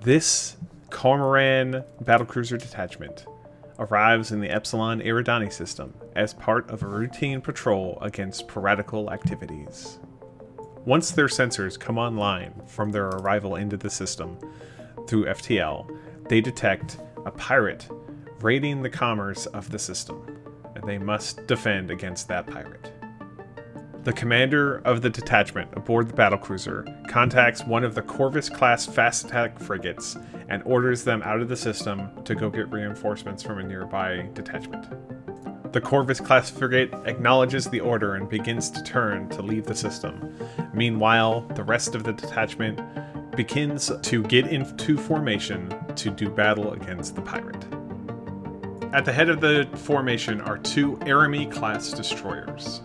This Commoran battlecruiser detachment arrives in the Epsilon Eridani system as part of a routine patrol against piratical activities. Once their sensors come online from their arrival into the system through FTL, they detect a pirate raiding the commerce of the system, and they must defend against that pirate. The commander of the detachment aboard the battlecruiser contacts one of the Corvus-class fast attack frigates and orders them out of the system to go get reinforcements from a nearby detachment. The Corvus-class frigate acknowledges the order and begins to turn to leave the system. Meanwhile, the rest of the detachment begins to get into formation to do battle against the pirate. At the head of the formation are two Aramie-class destroyers.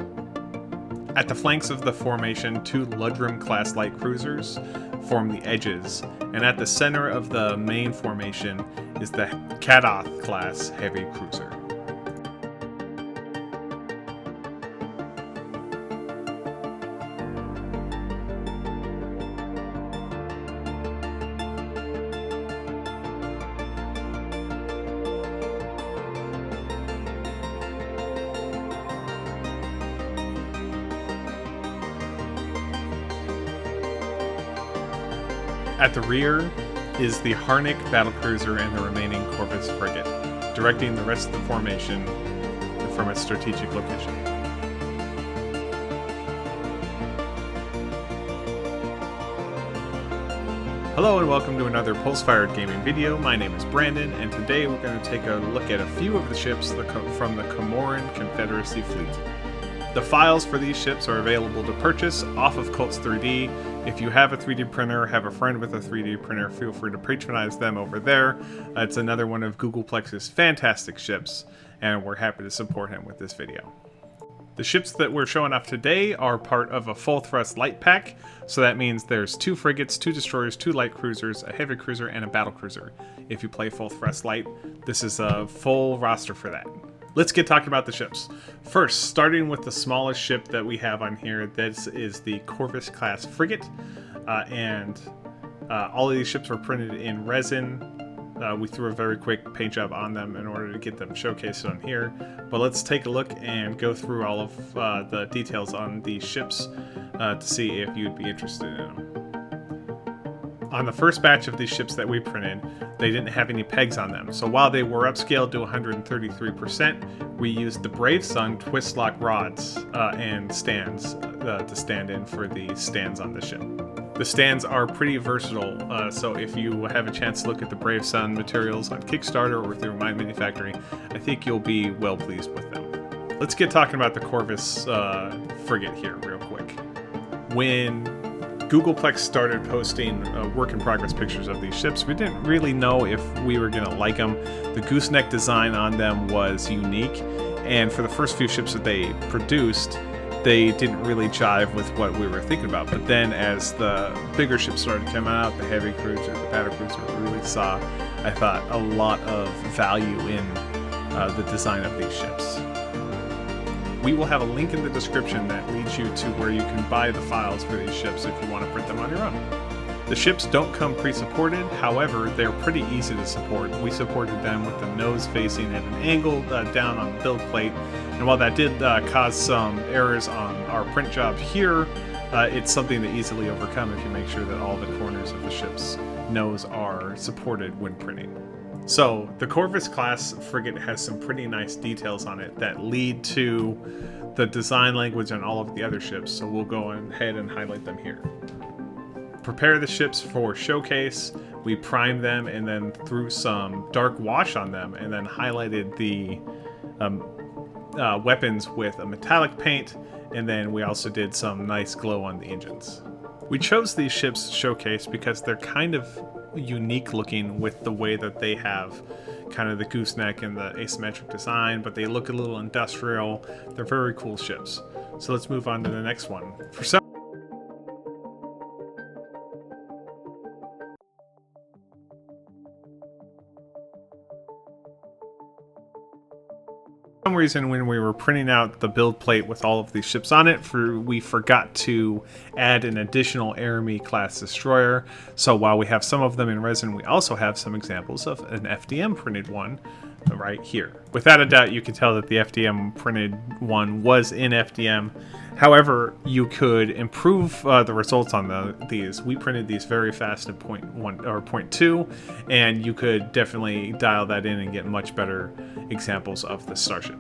At the flanks of the formation, two Ludrum-class light cruisers form the edges, and at the center of the main formation is the Kadath-class heavy cruiser. At the rear is the Harnick battlecruiser and the remaining Corvus frigate, directing the rest of the formation from its strategic location. Hello and welcome to another Pulse-Fired Gaming video. My name is Brandon, and today we're going to take a look at a few of the ships from the Commoran Confederacy fleet. The files for these ships are available to purchase off of Cults 3D. If you have a 3D printer, have a friend with a 3D printer, feel free to patronize them over there. It's another one of Googleplex's fantastic ships, and we're happy to support him with this video. The ships that we're showing off today are part of a full thrust light pack, so that means there's two frigates, two destroyers, two light cruisers, a heavy cruiser, and a battle cruiser. If you play full thrust light, this is a full roster for that. Let's get talking about the ships. First, starting with the smallest ship that we have on here, this is the Corvus-class frigate, and all of these ships were printed in resin. We threw a very quick paint job on them in order to get them showcased on here, but let's take a look and go through all of the details on these ships to see if you'd be interested in them. On the first batch of these ships that we printed, they didn't have any pegs on them, so while they were upscaled to 133%, we used the Brave Sun twist lock rods and stands to stand in for the stands on the ship. The stands are pretty versatile, so if you have a chance to look at the Brave Sun materials on Kickstarter or through My Mini Factory, I think you'll be well pleased with them. Let's get talking about the Corvus frigate here real quick. When Googleplex started posting work-in-progress pictures of these ships, we didn't really know if we were going to like them. The gooseneck design on them was unique, and for the first few ships that they produced, they didn't really jive with what we were thinking about. But then as the bigger ships started coming out, the heavy cruiser, the battle cruiser, we really saw, I thought, a lot of value in the design of these ships. We will have a link in the description that leads you to where you can buy the files for these ships if you want to print them on your own. The ships don't come pre-supported, however, they're pretty easy to support. We supported them with the nose facing at an angle down on the build plate, and while that did cause some errors on our print job here, it's something to easily overcome if you make sure that all the corners of the ship's nose are supported when printing. So, the Corvus-class frigate has some pretty nice details on it that lead to the design language on all of the other ships, so we'll go ahead and highlight them here. Prepare the ships for showcase. We primed them and then threw some dark wash on them and then highlighted the weapons with a metallic paint, and then we also did some nice glow on the engines. We chose these ships to showcase because they're kind of unique looking with the way that they have kind of the gooseneck and the asymmetric design, but they look a little industrial. They're very cool ships. So let's move on to the next one. For some For some reason, when we were printing out the build plate with all of these ships on it, we forgot to add an additional Aramie class destroyer. So while we have some of them in resin, we also have some examples of an FDM printed one right here. Without a doubt, you can tell that the FDM printed one was in FDM. However, you could improve the results on these. We printed these very fast at 0.1 or 0.2, and you could definitely dial that in and get much better examples of the starship.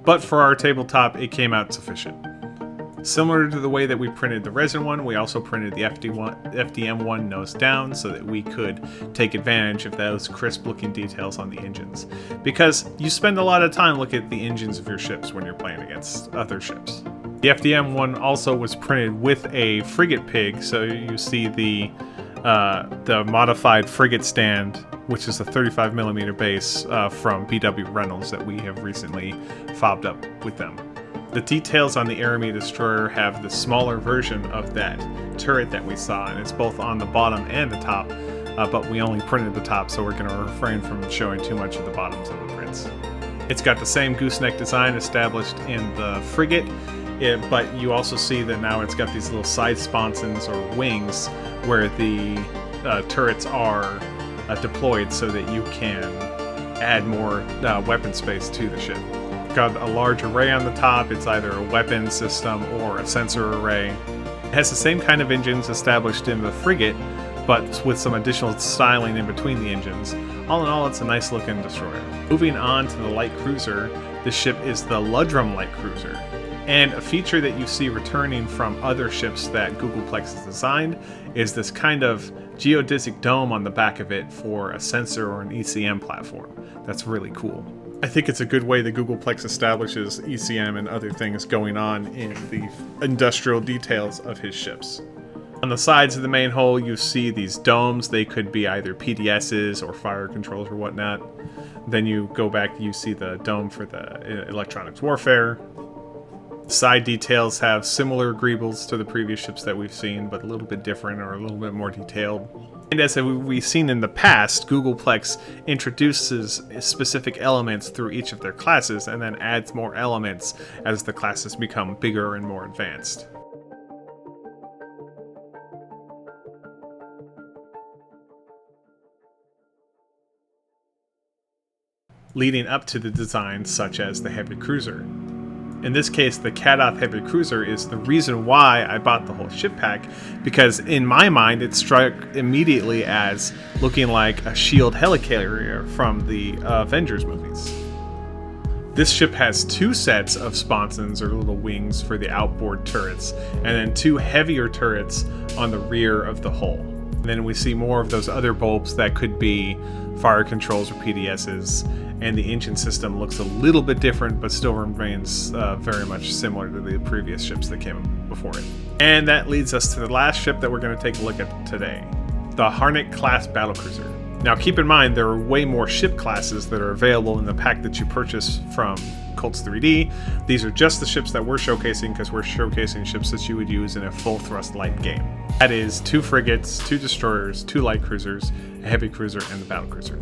But for our tabletop, it came out sufficient. Similar to the way that we printed the resin one, we also printed the FDM one nose down so that we could take advantage of those crisp looking details on the engines. Because you spend a lot of time looking at the engines of your ships when you're playing against other ships. The FDM one also was printed with a frigate pig, so you see the modified frigate stand, which is a 35mm base from BW Reynolds that we have recently fobbed up with them. The details on the Aramie destroyer have the smaller version of that turret that we saw, and it's both on the bottom and the top, but we only printed the top, so we're going to refrain from showing too much of the bottoms of the prints. It's got the same gooseneck design established in the frigate, but you also see that now it's got these little side sponsons or wings where the turrets are deployed so that you can add more weapon space to the ship. Got a large array on the top. It's either a weapon system or a sensor array. It has the same kind of engines established in the frigate, but with some additional styling in between the engines. All in all, it's a nice looking destroyer. Moving on to the light cruiser, the ship is the Ludrum light cruiser. And a feature that you see returning from other ships that Googleplex has designed is this kind of geodesic dome on the back of it for a sensor or an ECM platform. That's really cool. I think it's a good way that Googleplex establishes ECM and other things going on in the industrial details of his ships. On the sides of the main hull, you see these domes. They could be either PDSs or fire controls or whatnot. Then you go back, you see the dome for the electronics warfare. Side details have similar greebles to the previous ships that we've seen, but a little bit different or a little bit more detailed. And as we've seen in the past, Googleplex introduces specific elements through each of their classes and then adds more elements as the classes become bigger and more advanced. Leading up to the designs such as the Heavy Cruiser. In this case, the Kadath Heavy Cruiser is the reason why I bought the whole ship pack, because in my mind it struck immediately as looking like a SHIELD helicarrier from the Avengers movies. This ship has two sets of sponsons or little wings for the outboard turrets, and then two heavier turrets on the rear of the hull. And then we see more of those other bulbs that could be fire controls or PDSs, and the engine system looks a little bit different, but still remains very much similar to the previous ships that came before it. And that leads us to the last ship that we're going to take a look at today, the Harnick class battlecruiser. Now keep in mind there are way more ship classes that are available in the pack that you purchase from Colts 3D. These are just the ships that we're showcasing because we're showcasing ships that you would use in a full thrust light game. That is 2 frigates, 2 destroyers, 2 light cruisers, a heavy cruiser, and the battlecruiser.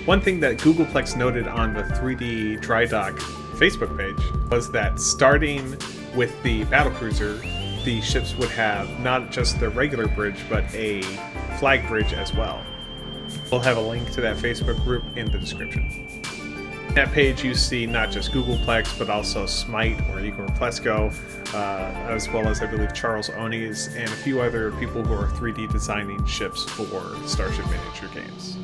One thing that Googleplex noted on the 3D Dry Dock Facebook page was that starting with the battlecruiser, the ships would have not just the regular bridge, but a flag bridge as well. We'll have a link to that Facebook group in the description. On that page you see not just Googleplex, but also Smite or Igor Plesko, as well as I believe Charles Onies and a few other people who are 3D designing ships for Starship Miniature games.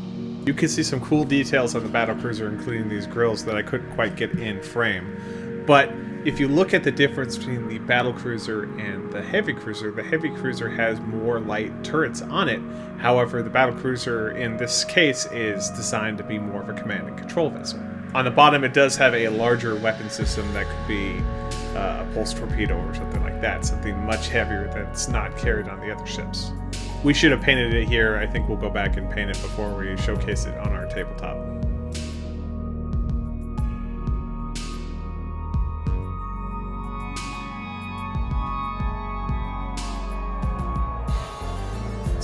You can see some cool details on the battlecruiser, including these grills that I couldn't quite get in frame. But if you look at the difference between the battlecruiser and the heavy cruiser has more light turrets on it. However, the battlecruiser in this case is designed to be more of a command and control vessel. On the bottom, it does have a larger weapon system that could be a pulse torpedo or something like that, something much heavier that's not carried on the other ships. We should have painted it here. I think we'll go back and paint it before we showcase it on our tabletop.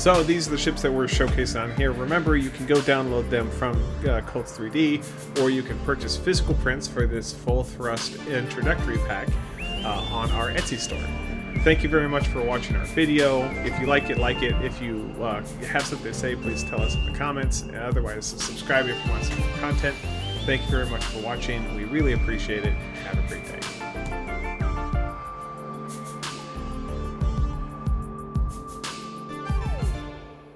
So these are the ships that we're showcasing on here. Remember, you can go download them from Cults 3D, or you can purchase physical prints for this full thrust introductory pack on our Etsy store. Thank you very much for watching our video. If you like it, like it. If you have something to say, please tell us in the comments. Otherwise, subscribe if you want some more content. Thank you very much for watching. We really appreciate it. Have a great day.